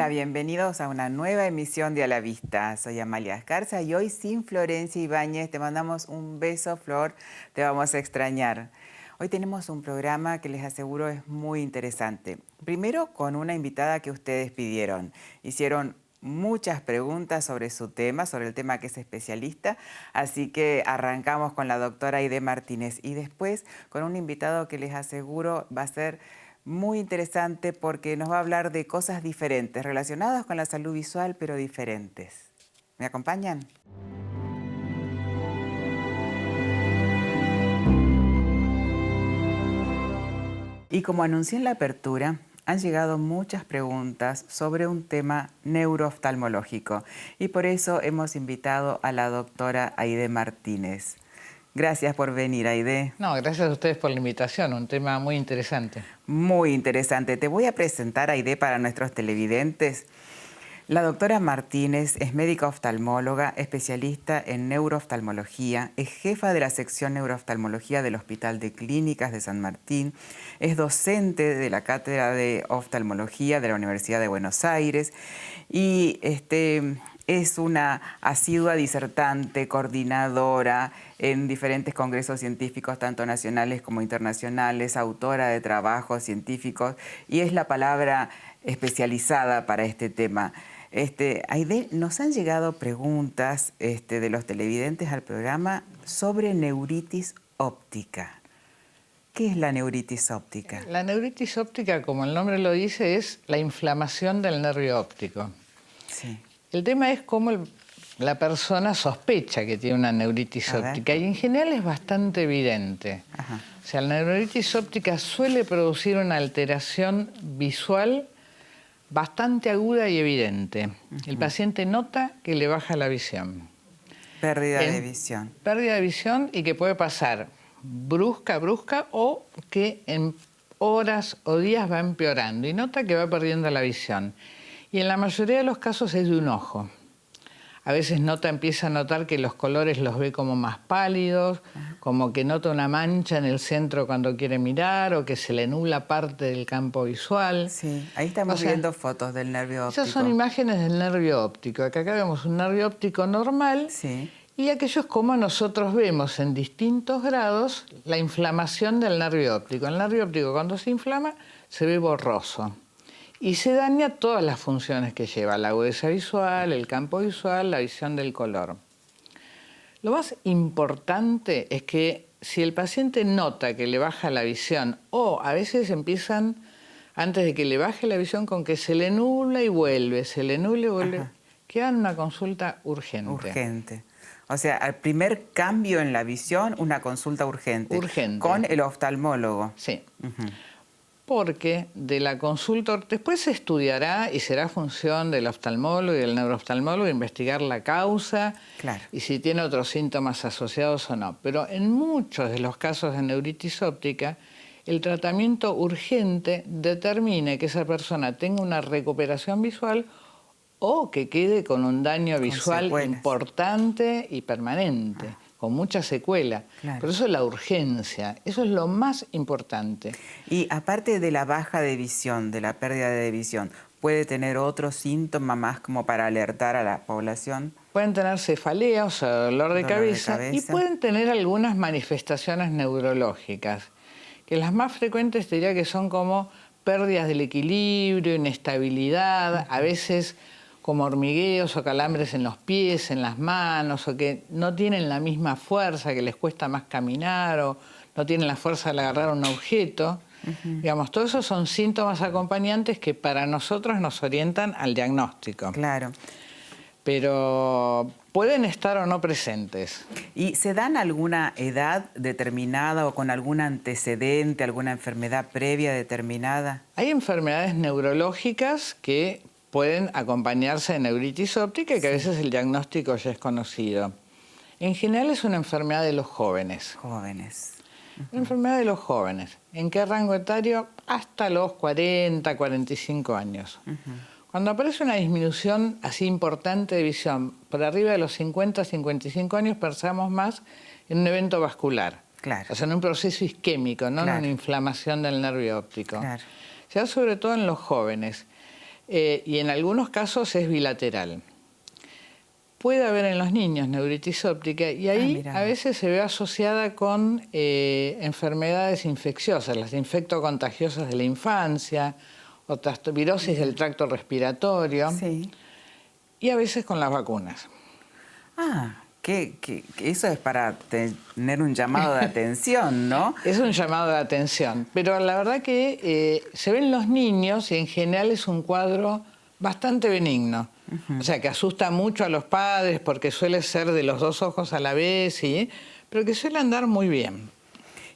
Hola, bienvenidos a una nueva emisión de A la Vista. Soy Amalia Escarza y hoy sin Florencia Ibáñez te mandamos un beso, Flor, te vamos a extrañar. Hoy tenemos un programa que les aseguro es muy interesante. Primero con una invitada que ustedes pidieron. Hicieron muchas preguntas sobre su tema, sobre el tema que es especialista, así que arrancamos con la doctora Aide Martínez y después con un invitado que les aseguro va a ser muy interesante porque nos va a hablar de cosas diferentes, relacionadas con la salud visual, pero diferentes. ¿Me acompañan? Y como anuncié en la apertura, han llegado muchas preguntas sobre un tema neurooftalmológico y por eso hemos invitado a la doctora Aide Martínez. Gracias por venir, Aide. No, gracias a ustedes por la invitación, un tema muy interesante. Muy interesante. Te voy a presentar, Aide, para nuestros televidentes. La doctora Martínez es médica oftalmóloga, especialista en neurooftalmología, es jefa de la sección neurooftalmología del Hospital de Clínicas de San Martín, es docente de la Cátedra de Oftalmología de la Universidad de Buenos Aires y es una asidua disertante, coordinadora en diferentes congresos científicos, tanto nacionales como internacionales, autora de trabajos científicos y es la palabra especializada para este tema. Aide, nos han llegado preguntas de los televidentes al programa sobre neuritis óptica. ¿Qué es la neuritis óptica? La neuritis óptica, como el nombre lo dice, es la inflamación del nervio óptico. Sí. El tema es cómo la persona sospecha que tiene una neuritis óptica y en general es bastante evidente. Ajá. O sea, la neuritis óptica suele producir una alteración visual bastante aguda y evidente. El paciente nota que le baja la visión. Pérdida de visión. Pérdida de visión y que puede pasar brusca o que en horas o días va empeorando y nota que va perdiendo la visión. Y en la mayoría de los casos es de un ojo. A veces empieza a notar que los colores los ve como más pálidos, como que nota una mancha en el centro cuando quiere mirar o que se le nubla parte del campo visual. Sí, ahí estamos viendo fotos del nervio óptico. Esas son imágenes del nervio óptico. Acá vemos un nervio óptico normal y aquello es como nosotros vemos en distintos grados la inflamación del nervio óptico. El nervio óptico cuando se inflama se ve borroso. Y se daña todas las funciones que lleva, la agudeza visual, el campo visual, la visión del color. Lo más importante es que si el paciente nota que le baja la visión, o a veces empiezan, antes de que le baje la visión, con que se le nubla y vuelve, se le nubla y vuelve, queda en una consulta urgente. Urgente. O sea, al primer cambio en la visión, una consulta urgente. Urgente. Con el oftalmólogo. Sí. Porque de la consulta, después se estudiará y será función del oftalmólogo y del neurooftalmólogo investigar la causa y si tiene otros síntomas asociados o no. Pero en muchos de los casos de neuritis óptica, el tratamiento urgente determina que esa persona tenga una recuperación visual o que quede con un daño visual importante y permanente. Con mucha secuela. Por eso la urgencia, eso es lo más importante. Y aparte de la baja de visión, de la pérdida de visión, ¿puede tener otro síntoma más como para alertar a la población? Pueden tener cefalea, o sea, dolor de cabeza, y pueden tener algunas manifestaciones neurológicas, que las más frecuentes diría que son como pérdidas del equilibrio, inestabilidad, a veces como hormigueos o calambres en los pies, en las manos, o que no tienen la misma fuerza, que les cuesta más caminar, o no tienen la fuerza de agarrar un objeto. Digamos, todos esos son síntomas acompañantes que para nosotros nos orientan al diagnóstico. Claro. Pero pueden estar o no presentes. ¿Y se dan alguna edad determinada o con algún antecedente, alguna enfermedad previa determinada? Hay enfermedades neurológicas que pueden acompañarse de neuritis óptica y que a veces el diagnóstico ya es conocido. En general es una enfermedad de los jóvenes. Jóvenes. Una enfermedad de los jóvenes. ¿En qué rango etario? Hasta los 40, 45 años. Cuando aparece una disminución así importante de visión, por arriba de los 50, 55 años, pensamos más en un evento vascular. O sea, en un proceso isquémico, no en una inflamación del nervio óptico. Se da sobre todo en los jóvenes. y en algunos casos es bilateral. Puede haber en los niños neuritis óptica y ahí a veces se ve asociada con enfermedades infecciosas, las infectocontagiosas de la infancia, otras virosis del tracto respiratorio, y a veces con las vacunas. Que eso es para tener un llamado de atención, ¿no? Es un llamado de atención, pero la verdad que se ven los niños y en general es un cuadro bastante benigno. O sea, que asusta mucho a los padres porque suele ser de los dos ojos a la vez, ¿sí? Pero que suele andar muy bien.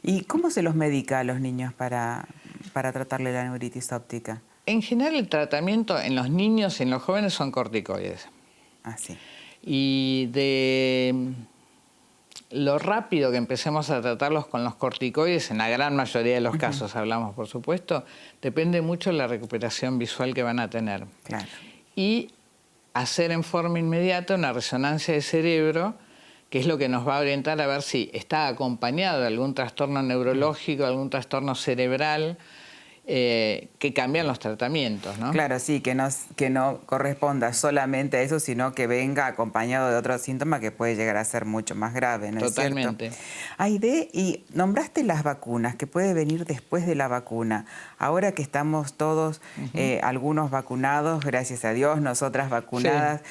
¿Y cómo se los medica a los niños para tratarle la neuritis óptica? En general el tratamiento en los niños y en los jóvenes son corticoides. Sí. Y de lo rápido que empecemos a tratarlos con los corticoides, en la gran mayoría de los casos hablamos, por supuesto, depende mucho de la recuperación visual que van a tener. Claro. Y hacer en forma inmediata una resonancia de cerebro, que es lo que nos va a orientar a ver si está acompañado de algún trastorno neurológico, algún trastorno cerebral, que cambian los tratamientos, ¿no? Claro, sí, que no corresponda solamente a eso, sino que venga acompañado de otros síntomas que puede llegar a ser mucho más grave, ¿no es cierto? Totalmente. Aide, y nombraste las vacunas, que puede venir después de la vacuna. Ahora que estamos todos, algunos vacunados, gracias a Dios, nosotras vacunadas,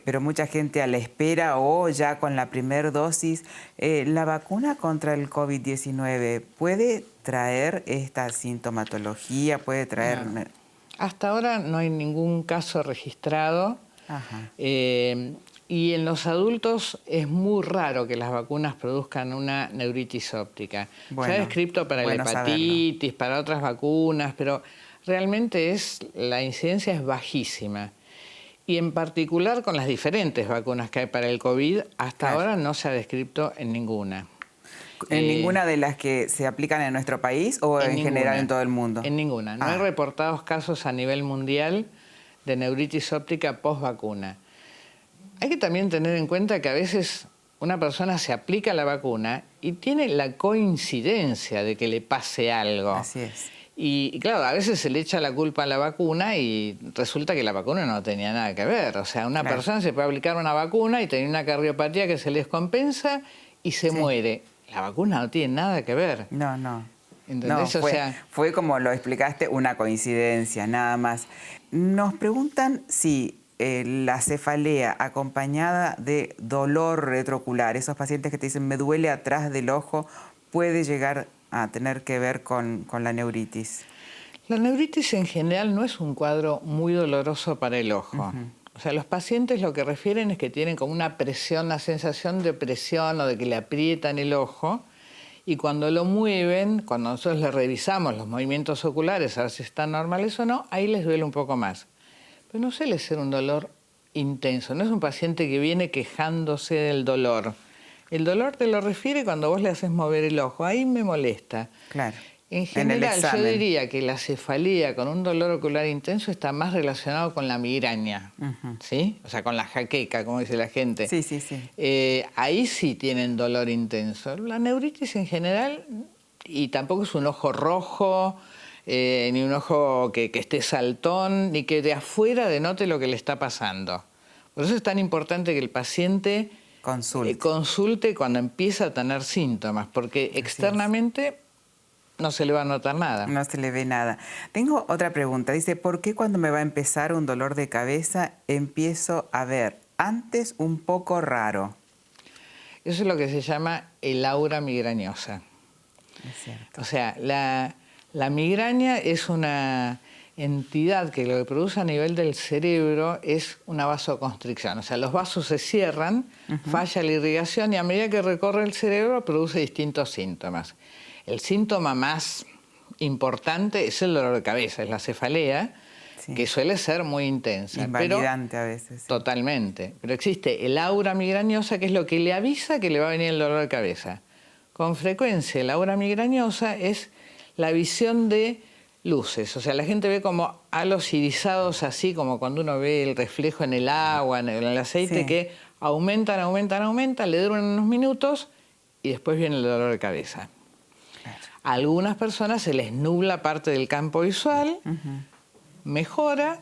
pero mucha gente a la espera o ya con la primera dosis, ¿la vacuna contra el COVID-19 puede traer esta sintomatología? ¿Puede traer...? No. Hasta ahora no hay ningún caso registrado. Y en los adultos es muy raro que las vacunas produzcan una neuritis óptica. Se ha descrito para la hepatitis, para otras vacunas, pero realmente la incidencia es bajísima. Y en particular con las diferentes vacunas que hay para el COVID, hasta ahora no se ha descrito en ninguna. ¿En ninguna de las que se aplican en nuestro país o en general en todo el mundo? En ninguna. No hay reportados casos a nivel mundial de neuritis óptica post-vacuna. Hay que también tener en cuenta que a veces una persona se aplica la vacuna y tiene la coincidencia de que le pase algo. Así es. Y claro, a veces se le echa la culpa a la vacuna y resulta que la vacuna no tenía nada que ver. O sea, una persona se puede aplicar una vacuna y tiene una cardiopatía que se le descompensa y se muere. La vacuna no tiene nada que ver. No. ¿Entendés? No, fue como lo explicaste, una coincidencia, nada más. Nos preguntan si la cefalea acompañada de dolor retroocular, esos pacientes que te dicen me duele atrás del ojo, puede llegar a tener que ver con la neuritis. La neuritis en general no es un cuadro muy doloroso para el ojo. O sea, los pacientes lo que refieren es que tienen como una presión, una sensación de presión o de que le aprietan el ojo, y cuando lo mueven, cuando nosotros les revisamos los movimientos oculares a ver si están normales o no, ahí les duele un poco más. Pero no suele ser un dolor intenso, no es un paciente que viene quejándose del dolor. El dolor te lo refiere cuando vos le haces mover el ojo. Ahí me molesta. Claro. En general, yo diría que la cefalea con un dolor ocular intenso está más relacionado con la migraña, ¿sí? O sea, con la jaqueca, como dice la gente. Sí. Ahí sí tienen dolor intenso. La neuritis en general, y tampoco es un ojo rojo, ni un ojo que esté saltón, ni que de afuera denote lo que le está pasando. Por eso es tan importante que el paciente consulte cuando empieza a tener síntomas, porque externamente no se le va a notar nada. No se le ve nada. Tengo otra pregunta. Dice, ¿por qué cuando me va a empezar un dolor de cabeza empiezo a ver antes un poco raro? Eso es lo que se llama el aura migrañosa. Es cierto. O sea, la migraña es una entidad que lo que produce a nivel del cerebro es una vasoconstricción. O sea, los vasos se cierran, falla la irrigación y a medida que recorre el cerebro produce distintos síntomas. El síntoma más importante es el dolor de cabeza, es la cefalea, que suele ser muy intensa. Invalidante a veces. Sí. Totalmente. Pero existe el aura migrañosa, que es lo que le avisa que le va a venir el dolor de cabeza. Con frecuencia, el aura migrañosa es la visión de luces. O sea, la gente ve como halos irisados, así como cuando uno ve el reflejo en el agua, en el aceite, que aumentan, le duran unos minutos y después viene el dolor de cabeza. A algunas personas se les nubla parte del campo visual, mejora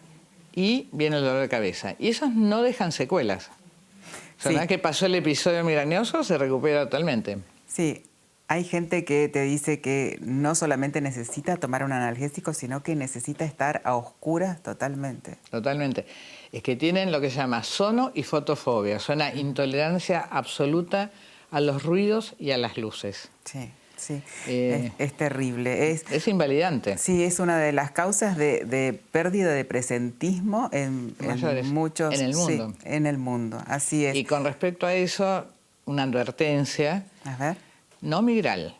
y viene el dolor de cabeza. Y esos no dejan secuelas. O sea, una vez que pasó el episodio migrañoso, se recupera totalmente. Sí, hay gente que te dice que no solamente necesita tomar un analgésico, sino que necesita estar a oscuras totalmente. Totalmente. Es que tienen lo que se llama sono y fotofobia, es una intolerancia absoluta a los ruidos y a las luces. Sí, sí, es terrible. Es invalidante. Sí, es una de las causas de pérdida de presentismo en muchos... En el mundo. Sí, en el mundo, así es. Y con respecto a eso, una advertencia. A ver. No Migral.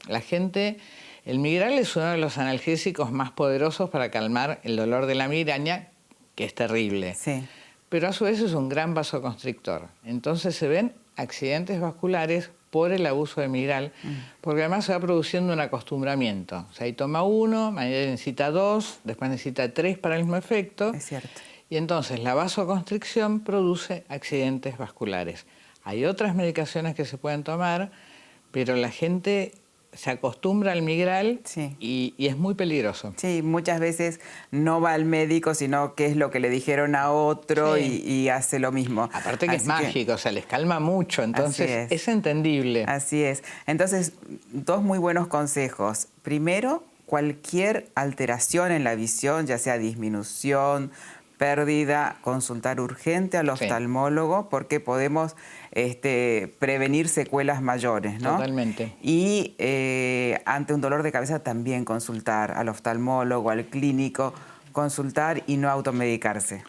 El Migral es uno de los analgésicos más poderosos para calmar el dolor de la migraña, que es terrible. Sí. Pero a su vez es un gran vasoconstrictor. Entonces se ven accidentes vasculares por el abuso de Migral, porque además se va produciendo un acostumbramiento. O sea, ahí toma uno, mañana necesita dos, después necesita tres para el mismo efecto. Es cierto. Y entonces la vasoconstricción produce accidentes vasculares. Hay otras medicaciones que se pueden tomar, pero la gente se acostumbra al Migral, sí, y es muy peligroso. Sí, muchas veces no va al médico, sino que es lo que le dijeron a otro, sí, y hace lo mismo. Aparte que es mágico, o sea, les calma mucho, entonces es entendible. Así es. Entonces, dos muy buenos consejos. Primero, cualquier alteración en la visión, ya sea disminución, pérdida, consultar urgente al oftalmólogo, porque podemos prevenir secuelas mayores, ¿no? Totalmente. Y ante un dolor de cabeza también consultar al oftalmólogo, al clínico, consultar y no automedicarse.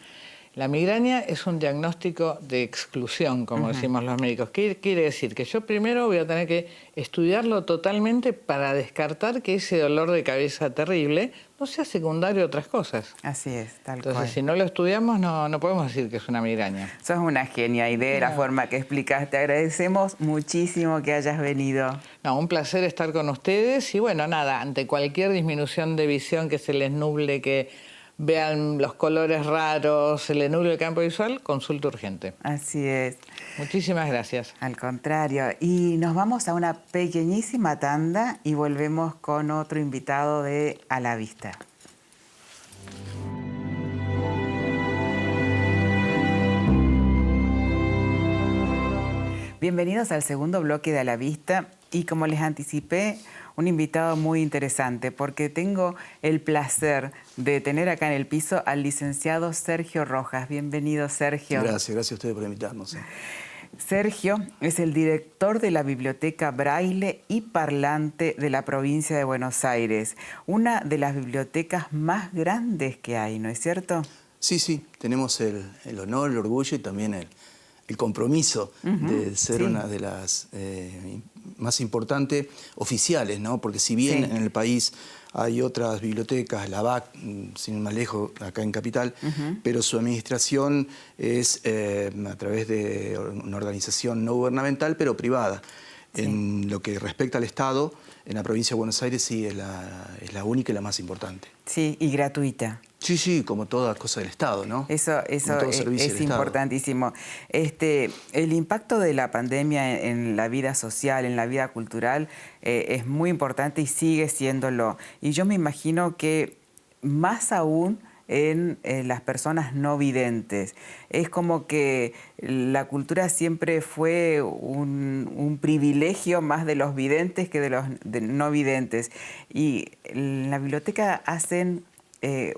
La migraña es un diagnóstico de exclusión, como decimos los médicos. ¿Qué quiere decir? Que yo primero voy a tener que estudiarlo totalmente para descartar que ese dolor de cabeza terrible no sea secundario a otras cosas. Así es, tal cual. Entonces, si no lo estudiamos, no podemos decir que es una migraña. Sos una genia, Aide, la forma que explicaste. Agradecemos muchísimo que hayas venido. No, un placer estar con ustedes. Y bueno, nada, ante cualquier disminución de visión, que se les nuble, que vean los colores raros, se les nuble el campo visual, consulta urgente. Así es. Muchísimas gracias. Al contrario. Y nos vamos a una pequeñísima tanda y volvemos con otro invitado de A la Vista. Bienvenidos al segundo bloque de A la Vista y como les anticipé, un invitado muy interesante porque tengo el placer de tener acá en el piso al licenciado Sergio Rojas. Bienvenido, Sergio. Gracias a ustedes por invitarnos. Sergio es el director de la Biblioteca Braille y Parlante de la provincia de Buenos Aires, una de las bibliotecas más grandes que hay, ¿no es cierto? Sí, sí, tenemos el honor, el orgullo y también el compromiso de ser una de las más importantes oficiales, ¿no? Porque si bien en el país hay otras bibliotecas, la BAC, sin ir más lejos, acá en Capital, pero su administración es a través de una organización no gubernamental, pero privada. Sí. En lo que respecta al Estado, en la provincia de Buenos Aires sí es la única y la más importante. Sí, y gratuita. Sí, sí, como toda cosa del Estado, ¿no? Eso es importantísimo. El impacto de la pandemia en la vida social, en la vida cultural, es muy importante y sigue siéndolo. Y yo me imagino que más aún en las personas no videntes. Es como que la cultura siempre fue un privilegio más de los videntes que de los no videntes. Y en la biblioteca hacen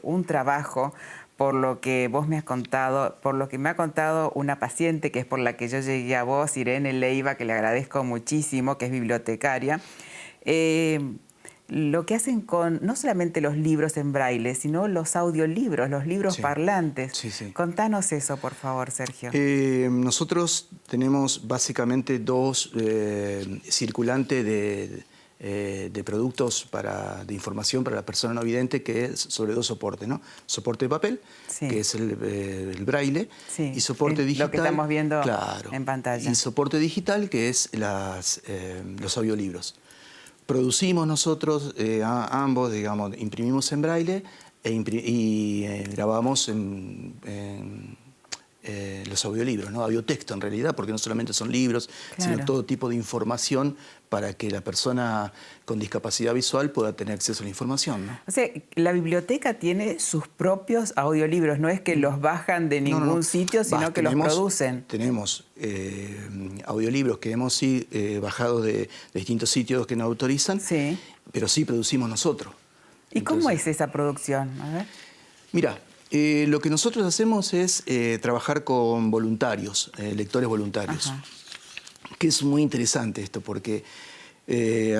un trabajo, por lo que vos me has contado, por lo que me ha contado una paciente, que es por la que yo llegué a vos, Irene Leiva, que le agradezco muchísimo, que es bibliotecaria. Lo que hacen con no solamente los libros en braille, sino los audiolibros, los libros parlantes. Sí, sí. Contanos eso, por favor, Sergio. Nosotros tenemos básicamente dos circulantes de productos de información para la persona no vidente, que es sobre dos soportes, ¿no? Soporte de papel, que es el braille, y soporte digital. Lo que estamos viendo en pantalla. Y soporte digital, que es los audiolibros. Producimos nosotros ambos, digamos, imprimimos en braille y grabamos los audiolibros, ¿no? Audiotexto en realidad, porque no solamente son libros, claro, sino todo tipo de información para que la persona con discapacidad visual pueda tener acceso a la información, ¿no? O sea, la biblioteca tiene sus propios audiolibros, no es que los bajan de ningún sitio, sino que los producen. Tenemos audiolibros que hemos bajado de distintos sitios que nos autorizan, sí, pero sí producimos nosotros. ¿Y entonces, cómo es esa producción? A ver. Mira, lo que nosotros hacemos es trabajar con voluntarios, lectores voluntarios. Ajá. Que es muy interesante esto, porque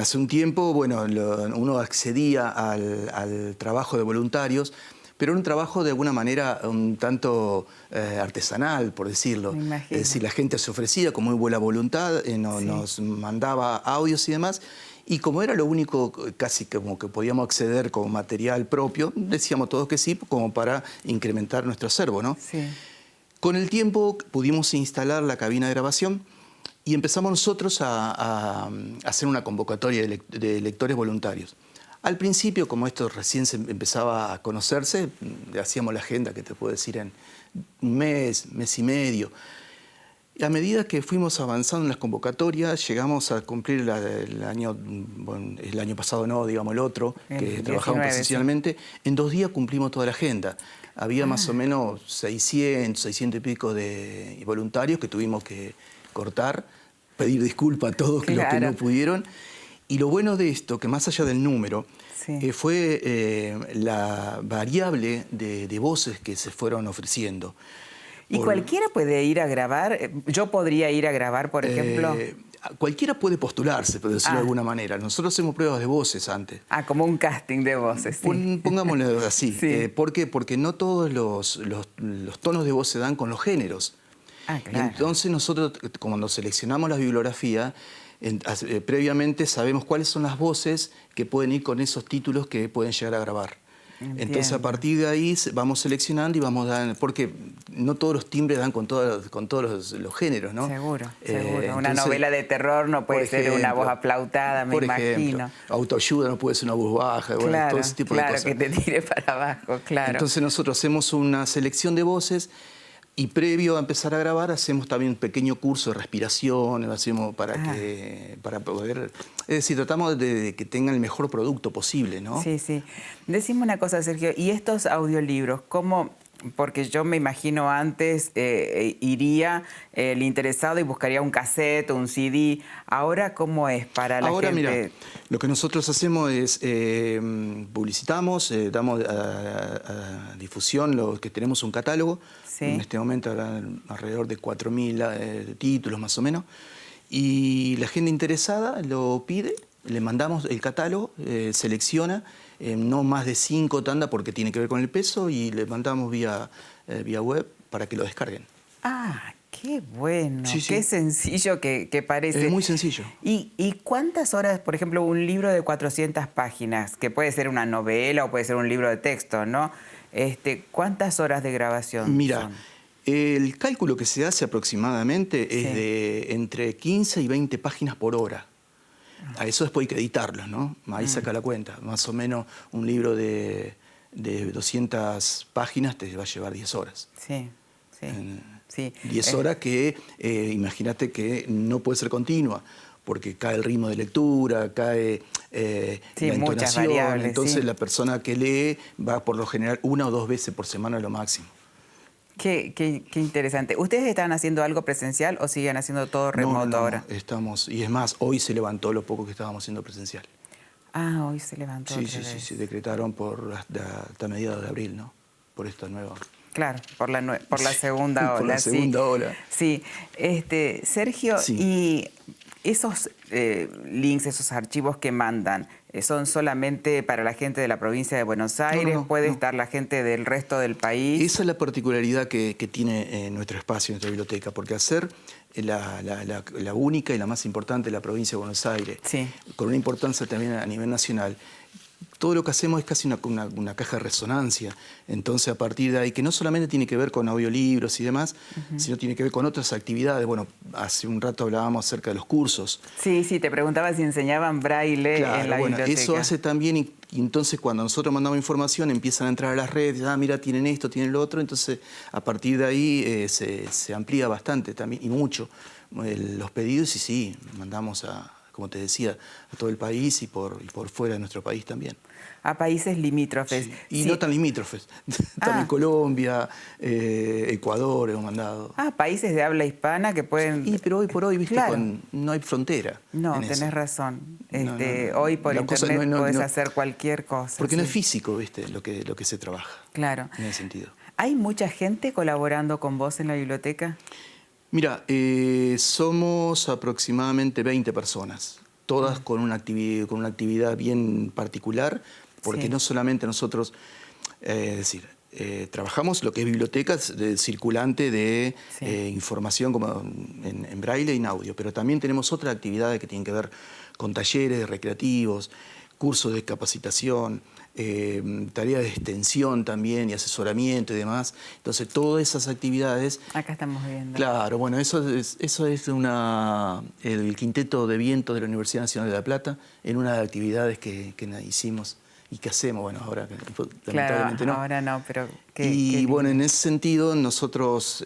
hace un tiempo, bueno, uno accedía al trabajo de voluntarios, pero era un trabajo de alguna manera un tanto artesanal, por decirlo. Es decir, la gente se ofrecía con muy buena voluntad, nos mandaba audios y demás, y como era lo único casi como que podíamos acceder con material propio, decíamos todos que sí, como para incrementar nuestro acervo, ¿no? Sí. Con el tiempo pudimos instalar la cabina de grabación y empezamos nosotros a hacer una convocatoria de lectores voluntarios. Al principio, como esto recién se empezaba a conocerse, hacíamos la agenda, que te puedo decir, en un mes y medio. Y a medida que fuimos avanzando en las convocatorias, llegamos a cumplir el año pasado no, digamos el otro, que trabajamos presencialmente, sí. En 2 días cumplimos toda la agenda. Había más o menos 600 y pico de voluntarios que tuvimos que cortar, pedir disculpas a todos los que no pudieron. Y lo bueno de esto, que más allá del número, sí. Fue la variable de voces que se fueron ofreciendo. ¿Y cualquiera puede ir a grabar? ¿Yo podría ir a grabar, por ejemplo? Cualquiera puede postularse, por decirlo de alguna manera. Nosotros hacemos pruebas de voces antes. Como un casting de voces. Sí. Pongámoslo así. Sí. ¿Por qué? Porque no todos los tonos de voz se dan con los géneros. Claro. Y entonces nosotros, cuando seleccionamos la bibliografía, previamente sabemos cuáles son las voces que pueden ir con esos títulos que pueden llegar a grabar. Entiendo. Entonces, a partir de ahí vamos seleccionando y vamos dando, porque no todos los timbres dan con todos los géneros, ¿no? Seguro, seguro. Una novela de terror no puede ser una voz aplautada, me imagino. Autoayuda no puede ser una voz baja, bueno, todo ese tipo de cosas. Claro, que te tire para abajo, claro. Entonces nosotros hacemos una selección de voces y previo a empezar a grabar hacemos también un pequeño curso de respiración, lo hacemos para poder... Es decir, tratamos de que tengan el mejor producto posible, ¿no? Sí, sí. Decime una cosa, Sergio, ¿y estos audiolibros, cómo...? Porque yo me imagino antes iría el interesado y buscaría un cassette o un CD. ¿Ahora cómo es para la gente? Ahora, mira, lo que nosotros hacemos es publicitamos, damos a difusión que tenemos un catálogo. Sí. En este momento habrá alrededor de 4.000 títulos más o menos. Y la gente interesada lo pide, le mandamos el catálogo, selecciona. No más de 5 tandas porque tiene que ver con el peso y le mandamos vía web para que lo descarguen. Qué bueno, sí, qué sencillo que parece. Es muy sencillo. ¿Y cuántas horas, por ejemplo, un libro de 400 páginas, que puede ser una novela o puede ser un libro de texto, ¿no? ¿Cuántas horas de grabación son? El cálculo que se hace aproximadamente es de entre 15 y 20 páginas por hora. A eso después hay que editarlos, ¿no? Ahí saca la cuenta. Más o menos un libro de 200 páginas te va a llevar 10 horas. Sí, sí. 10 horas que, imagínate que no puede ser continua, porque cae el ritmo de lectura, cae la entonación. Entonces la persona que lee va por lo general 1 o 2 veces por semana a lo máximo. Qué interesante. ¿Ustedes están haciendo algo presencial o siguen haciendo todo remoto ahora? Estamos, y es más, hoy se levantó lo poco que estábamos haciendo presencial. Hoy se levantó. Sí, decretaron por hasta mediados de abril, ¿no? Por esta nueva... Claro, por la segunda ola. Por la segunda ola. Sí. Sergio, y esos links, esos archivos que mandan, ¿son solamente para la gente de la provincia de Buenos Aires? ¿Puede estar la gente del resto del país? Esa es la particularidad que tiene nuestro espacio, nuestra biblioteca, porque hacer la única y la más importante de la provincia de Buenos Aires, con una importancia también a nivel nacional, todo lo que hacemos es casi una caja de resonancia. Entonces, a partir de ahí, que no solamente tiene que ver con audiolibros y demás, sino tiene que ver con otras actividades. Bueno, hace un rato hablábamos acerca de los cursos. Sí, te preguntaba si enseñaban braille claro, en la biblioteca. Eso hace también, y entonces cuando nosotros mandamos información empiezan a entrar a las redes, mira, tienen esto, tienen lo otro, entonces a partir de ahí se amplía bastante también, y mucho, los pedidos, y sí, mandamos como te decía, a todo el país y por fuera de nuestro país también. A países limítrofes. Sí. Y no tan limítrofes. También Colombia, Ecuador hemos mandado. Países de habla hispana que pueden... Sí, pero hoy por hoy, viste, claro. no hay frontera. No, tenés razón. Hoy por internet podés hacer cualquier cosa. Porque no es físico, viste, lo que se trabaja. Claro. En ese sentido. ¿Hay mucha gente colaborando con vos en la biblioteca? Mira, somos aproximadamente 20 personas, todas con una actividad bien particular, porque no solamente nosotros, trabajamos lo que es bibliotecas circulante de información como en braille y en audio, pero también tenemos otras actividades que tienen que ver con talleres recreativos, cursos de capacitación, tareas de extensión también y asesoramiento y demás. Entonces, todas esas actividades... Acá estamos viendo. Claro, bueno, eso es el Quinteto de Vientos de la Universidad Nacional de La Plata, en una de las actividades que hicimos y que hacemos, bueno, ahora lamentablemente no. Ahora no, pero... Bueno, en ese sentido, nosotros,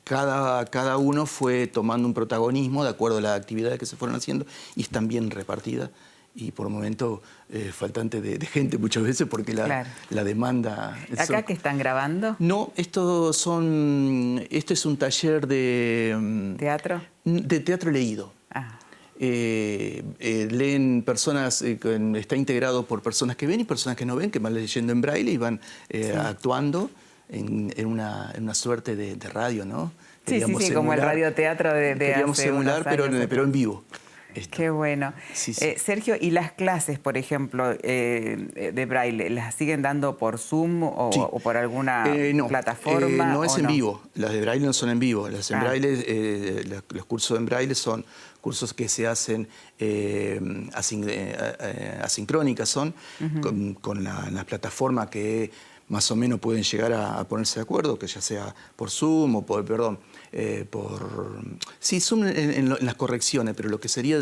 cada uno fue tomando un protagonismo de acuerdo a las actividades que se fueron haciendo y están bien repartidas. Y por un momento faltante de gente muchas veces porque la demanda... ¿Acá que están grabando? No, esto es un taller de... ¿Teatro? De teatro leído. Leen personas, está integrado por personas que ven y personas que no ven, que van leyendo en braille y van actuando en una suerte de radio, ¿no? Sí, como el radioteatro de queríamos hace simular, unos años, pero en vivo. Qué bueno. Sí. Sergio, ¿y las clases, por ejemplo, de braille, las siguen dando por Zoom o por alguna plataforma? No es en vivo. Las de braille no son en vivo. Las en braille, los cursos en braille son cursos que se hacen asincrónicas, son con las plataformas que más o menos pueden llegar a ponerse de acuerdo, que ya sea por Zoom o Zoom en las correcciones, pero lo que sería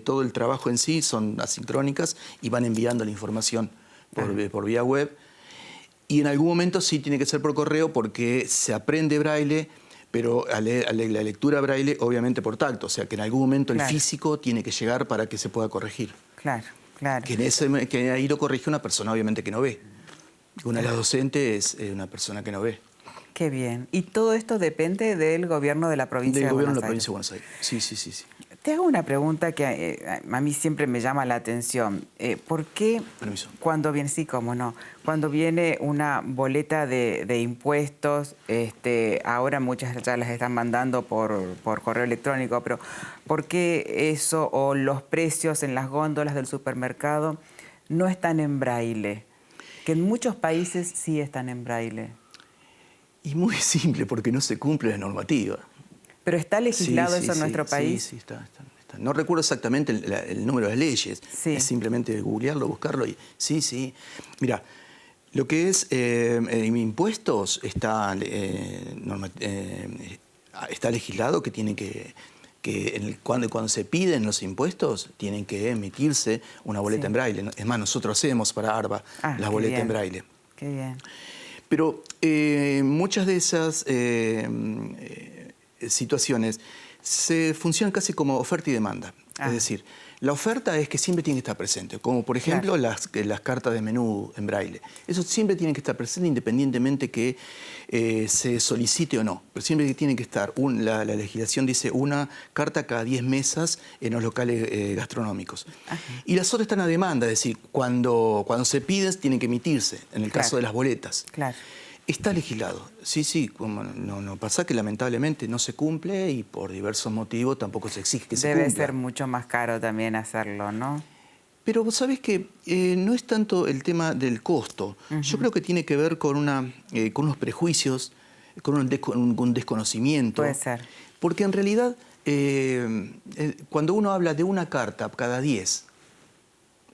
todo el trabajo en sí son asincrónicas y van enviando la información por vía web. Y en algún momento sí tiene que ser por correo porque se aprende braille, pero la lectura braille obviamente por tacto, o sea que en algún momento el físico tiene que llegar para que se pueda corregir. Claro. Que ahí lo corrige una persona obviamente que no ve. Una de las docentes es una persona que no ve. Qué bien. ¿Y todo esto depende del gobierno de la provincia de Buenos Aires? Del gobierno de la provincia de Buenos Aires, sí. Te hago una pregunta que a mí siempre me llama la atención. ¿Por qué cuando viene una boleta de impuestos, ahora muchas ya las están mandando por correo electrónico, pero ¿por qué eso o los precios en las góndolas del supermercado no están en braille? Que en muchos países sí están en braille. Y muy simple, porque no se cumple la normativa. ¿Pero está legislado eso en nuestro país? Sí, está. No recuerdo exactamente el número de leyes. Es simplemente googlearlo, buscarlo y... Sí. Mira, lo que es impuestos está legislado que tiene cuando se piden los impuestos, tienen que emitirse una boleta en braille. Es más, nosotros hacemos para ARBA la boleta en braille. Qué bien. Pero muchas de esas situaciones funcionan casi como oferta y demanda. Es decir, la oferta es que siempre tiene que estar presente, como por ejemplo las cartas de menú en braille. Eso siempre tiene que estar presente independientemente que se solicite o no. Pero siempre tiene que estar, la legislación dice una carta cada 10 mesas en los locales gastronómicos. Y las otras están a demanda, es decir, cuando se piden tienen que emitirse, en el caso de las boletas. Está legislado, sí, como no pasa que lamentablemente no se cumple y por diversos motivos tampoco se exige que se cumpla. Debe ser mucho más caro también hacerlo, ¿no? Pero vos sabés que no es tanto el tema del costo. Yo creo que tiene que ver con unos prejuicios, con un desconocimiento. Puede ser. Porque en realidad, cuando uno habla de una carta cada 10,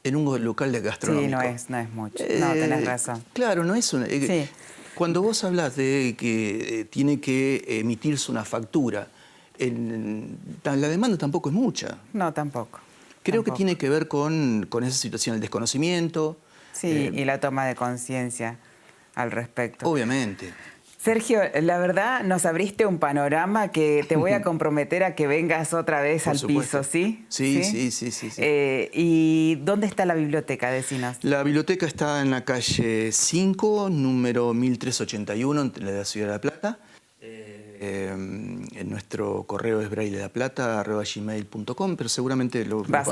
en un local de gastronómico. Sí, no es mucho. No, tenés razón. Claro, no es una... Sí. Cuando vos hablas de que tiene que emitirse una factura, la demanda tampoco es mucha. No, tampoco. Creo que tiene que ver con esa situación, el desconocimiento. Sí, y la toma de conciencia al respecto. Obviamente. Sergio, la verdad nos abriste un panorama que te voy a comprometer a que vengas otra vez Por al supuesto. piso, ¿sí? Sí. ¿Y dónde está la biblioteca? Decinos. La biblioteca está en la calle 5, número 1381, en la ciudad de La Plata. Nuestro correo es brailedaplata@gmail.com, pero seguramente va a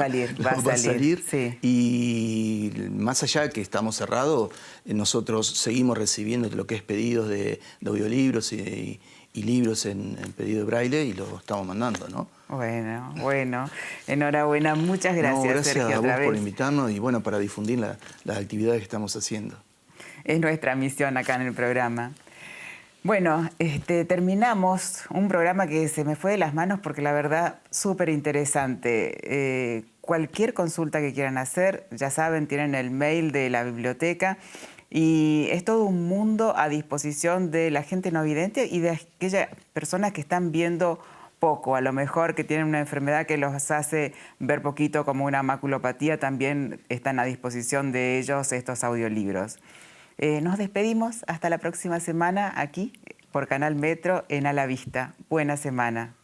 salir. Sí. Y más allá que estamos cerrados, nosotros seguimos recibiendo lo que es pedidos de audiolibros y libros en pedido de braille y los estamos mandando, ¿no? Bueno. Enhorabuena. Muchas gracias, gracias Sergio, a vos otra vez. por invitarnos y bueno, para difundir las actividades que estamos haciendo. Es nuestra misión acá en el programa. Bueno, terminamos un programa que se me fue de las manos porque la verdad, súper interesante. Cualquier consulta que quieran hacer, ya saben, tienen el mail de la biblioteca y es todo un mundo a disposición de la gente no vidente y de aquellas personas que están viendo poco, a lo mejor que tienen una enfermedad que los hace ver poquito como una maculopatía, también están a disposición de ellos estos audiolibros. Nos despedimos hasta la próxima semana aquí por Canal Metro en A la Vista. Buena semana.